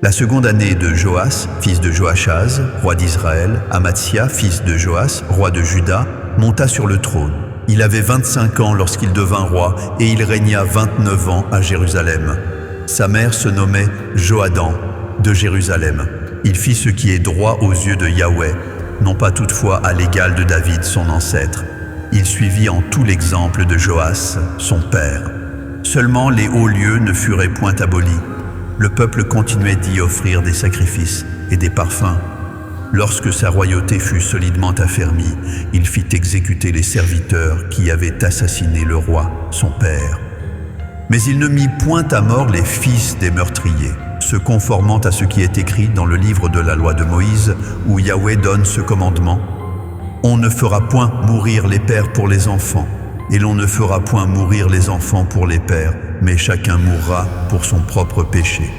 La seconde année de Joas, fils de Joachaz, roi d'Israël, Amatsia, fils de Joas, roi de Juda, monta sur le trône. Il avait 25 ans lorsqu'il devint roi et il régna 29 ans à Jérusalem. Sa mère se nommait Joadan de Jérusalem. Il fit ce qui est droit aux yeux de Yahweh, non pas toutefois à l'égal de David, son ancêtre. Il suivit en tout l'exemple de Joas, son père. Seulement les hauts lieux ne furent point abolis. Le peuple continuait d'y offrir des sacrifices et des parfums. Lorsque sa royauté fut solidement affermie, il fit exécuter les serviteurs qui avaient assassiné le roi, son père. Mais il ne mit point à mort les fils des meurtriers, se conformant à ce qui est écrit dans le livre de la loi de Moïse, où Yahweh donne ce commandement: « On ne fera point mourir les pères pour les enfants, et l'on ne fera point mourir les enfants pour les pères, mais chacun mourra pour son propre péché. »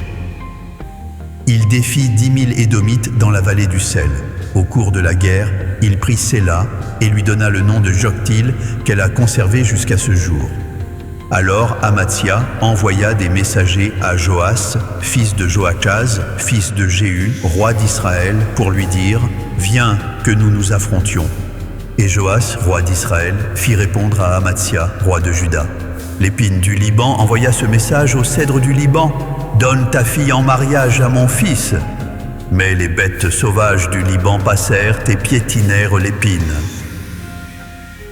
Il défit 10 000 Édomites dans la vallée du sel. Au cours de la guerre, il prit Séla et lui donna le nom de Joktil, qu'elle a conservé jusqu'à ce jour. Alors Amatsia envoya des messagers à Joas, fils de Joachaz, fils de Jéhu, roi d'Israël, pour lui dire: « Viens, que nous nous affrontions. » Et Joas, roi d'Israël, fit répondre à Amatsia, roi de Juda. L'épine du Liban envoya ce message au cèdre du Liban: « Donne ta fille en mariage à mon fils. » Mais les bêtes sauvages du Liban passèrent et piétinèrent l'épine.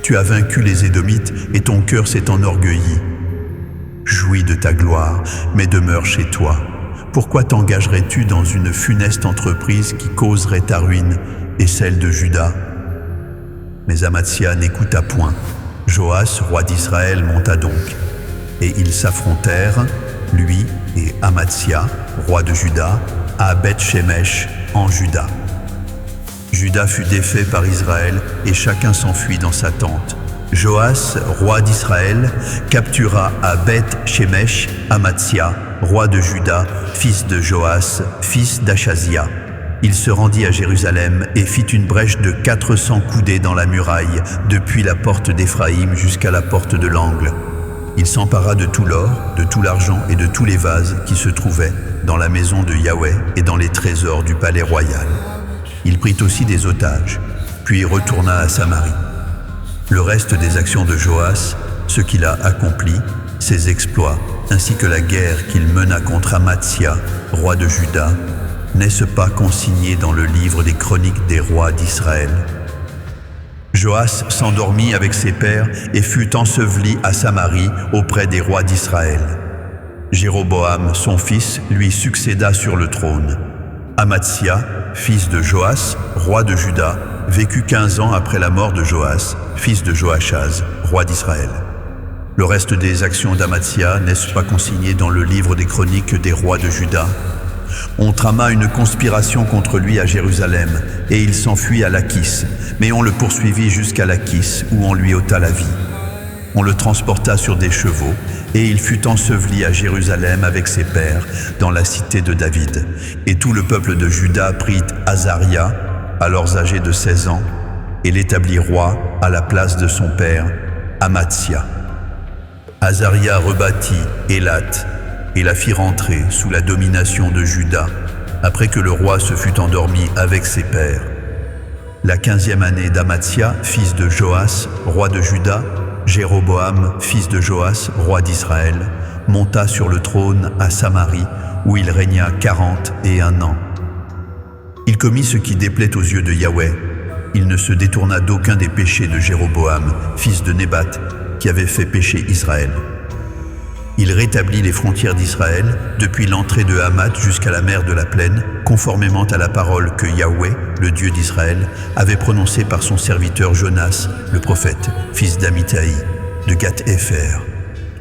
Tu as vaincu les Édomites et ton cœur s'est enorgueilli. Jouis de ta gloire, mais demeure chez toi. Pourquoi t'engagerais-tu dans une funeste entreprise qui causerait ta ruine et celle de Juda? Mais Amatsia n'écouta point. Joas, roi d'Israël, monta donc, et ils s'affrontèrent, lui et Amatsia, roi de Juda, à Beth-Shemesh en Juda. Juda fut défait par Israël et chacun s'enfuit dans sa tente. Joas, roi d'Israël, captura à Beth-Shemesh Amatsia, roi de Juda, fils de Joas, fils d'Achazia. Il se rendit à Jérusalem et fit une brèche de 400 coudées dans la muraille, depuis la porte d'Éphraïm jusqu'à la porte de l'angle. Il s'empara de tout l'or, de tout l'argent et de tous les vases qui se trouvaient dans la maison de Yahweh et dans les trésors du palais royal. Il prit aussi des otages, puis retourna à Samarie. Le reste des actions de Joas, ce qu'il a accompli, ses exploits, ainsi que la guerre qu'il mena contre Amatsia, roi de Juda, n'est-ce pas consigné dans le livre des chroniques des rois d'Israël? Joas s'endormit avec ses pères et fut enseveli à Samarie auprès des rois d'Israël. Jéroboam, son fils, lui succéda sur le trône. Amatsia, fils de Joas, roi de Juda, vécut 15 ans après la mort de Joas, fils de Joachaz, roi d'Israël. Le reste des actions d'Amatsia n'est-ce pas consigné dans le livre des chroniques des rois de Juda? On trama une conspiration contre lui à Jérusalem, et il s'enfuit à Lachis, mais on le poursuivit jusqu'à Lachis, où on lui ôta la vie. On le transporta sur des chevaux, et il fut enseveli à Jérusalem avec ses pères, dans la cité de David. Et tout le peuple de Juda prit Azaria, alors âgé de 16 ans, et l'établit roi à la place de son père, Amatsia. Azaria rebâtit Élat, et la fit rentrer sous la domination de Juda, après que le roi se fut endormi avec ses pères. La 15e année d'Amatsia, fils de Joas, roi de Juda, Jéroboam, fils de Joas, roi d'Israël, monta sur le trône à Samarie, où il régna 41 ans. Il commit ce qui déplaît aux yeux de Yahweh. Il ne se détourna d'aucun des péchés de Jéroboam, fils de Nébat, qui avait fait pécher Israël. Il rétablit les frontières d'Israël depuis l'entrée de Hamath jusqu'à la mer de la Plaine, conformément à la parole que Yahweh, le Dieu d'Israël, avait prononcée par son serviteur Jonas, le prophète, fils d'Amittai, de Gath-Hépher.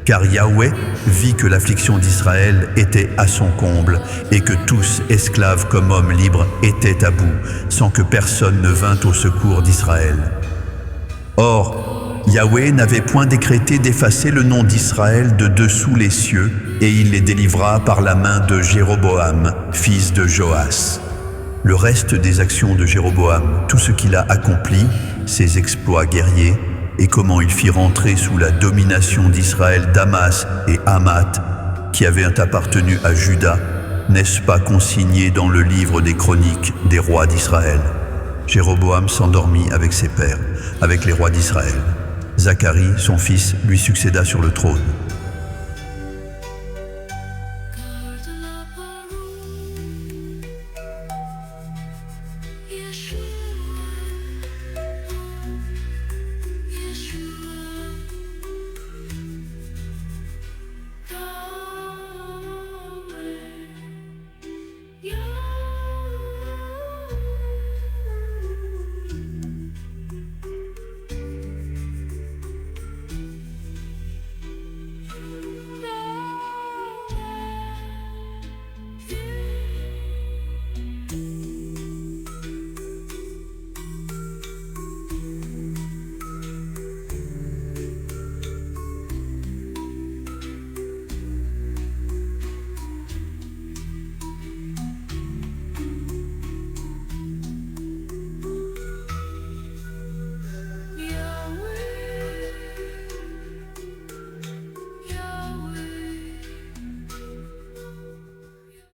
Car Yahweh vit que l'affliction d'Israël était à son comble et que tous, esclaves comme hommes libres, étaient à bout, sans que personne ne vînt au secours d'Israël. Or, Yahweh n'avait point décrété d'effacer le nom d'Israël de dessous les cieux, et il les délivra par la main de Jéroboam, fils de Joas. Le reste des actions de Jéroboam, tout ce qu'il a accompli, ses exploits guerriers, et comment il fit rentrer sous la domination d'Israël Damas et Hamath, qui avaient appartenu à Juda, N'est-ce pas consigné dans le livre des chroniques des rois d'Israël? Jéroboam s'endormit avec ses pères, avec les rois d'Israël. Zacharie, son fils, lui succéda sur le trône.